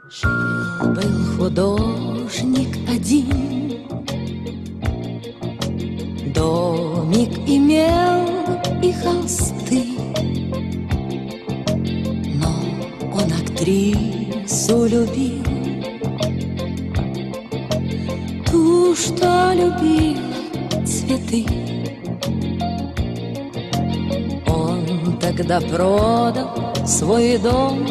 Жил-был художник один, домик имел и холсты, но он актрису любил, ту, что любила цветы. Он тогда продал свой дом,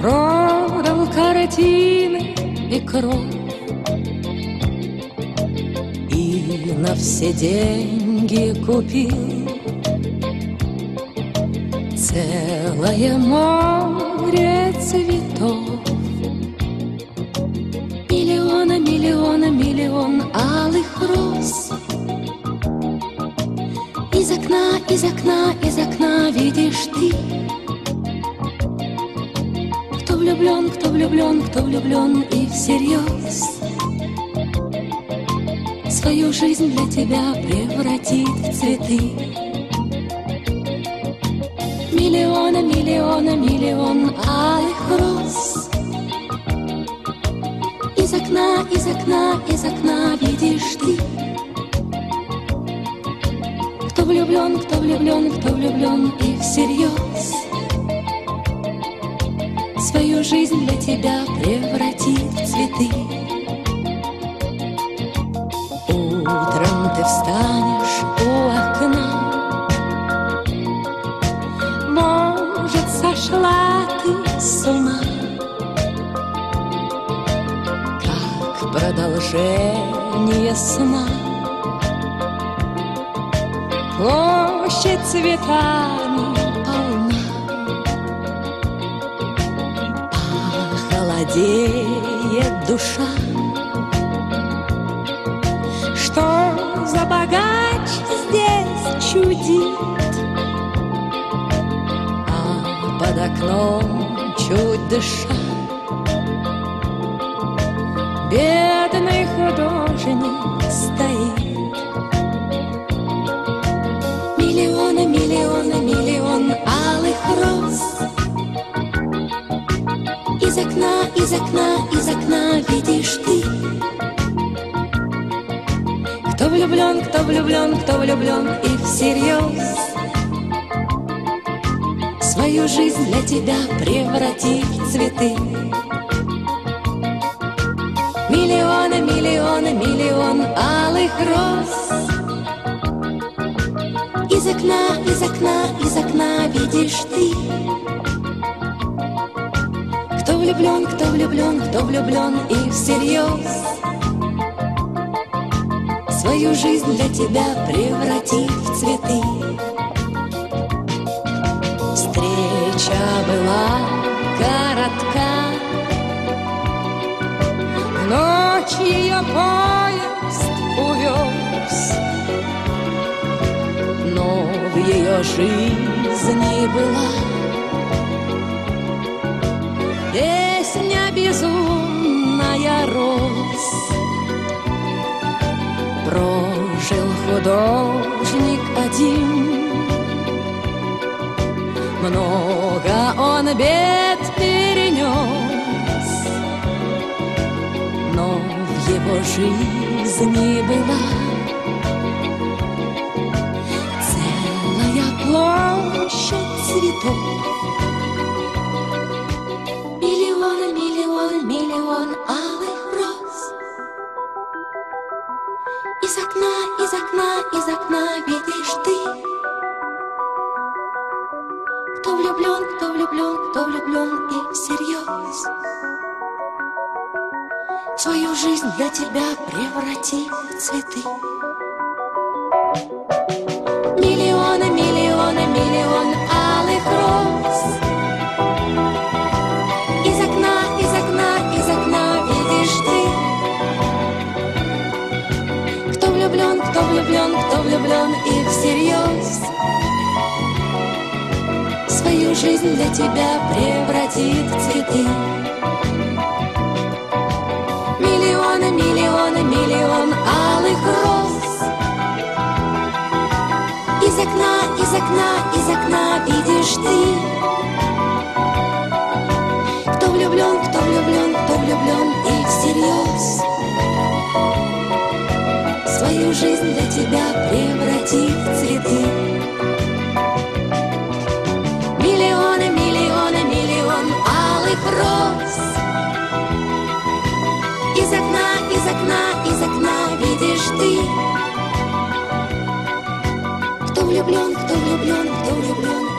продал картины и кровь, и на все деньги купил целое море цветов. Миллион алых роз. Из окна видишь ты, кто влюблен и всерьез свою жизнь для тебя превратит в цветы. Миллион алых роз. Из окна видишь ты, кто влюблен и всерьез свою жизнь для тебя превратит в цветы. Утром ты встанешь у окна, может, сошла ты с ума, как продолжение сна. Площадь цветами полна, холодеет душа. Что за богач здесь чудит, а под окном чуть дыша бедный художник стоит. Миллион алых роз. Из окна видишь ты, кто влюблен и всерьез свою жизнь для тебя превратит в цветы. Миллион алых роз. Из окна видишь ты, кто влюблен и всерьез свою жизнь для тебя превратит в цветы. Встреча была коротка, в ночь ее поезд увез, но в ее жизни была песня безумная роз. Прожил художник один, много он бед перенес, но в его жизни была целая площадь цветов. Миллион алых роз. Из окна видишь ты, кто влюблен и всерьез свою жизнь для тебя превратит в цветы. Миллион алых роз. Из окна видишь ты, кто влюблен и всерьез свою жизнь для тебя превратит в цветы. из окна видишь ты. Кто влюблен, кто влюблен, кто влюблен и всерьез свою жизнь для тебя превратит в цветы. Миллионы, миллионы, миллион алых роз. Из окна, из окна, из окна видишь ты. Кто влюблен, кто влюблен, кто влюблен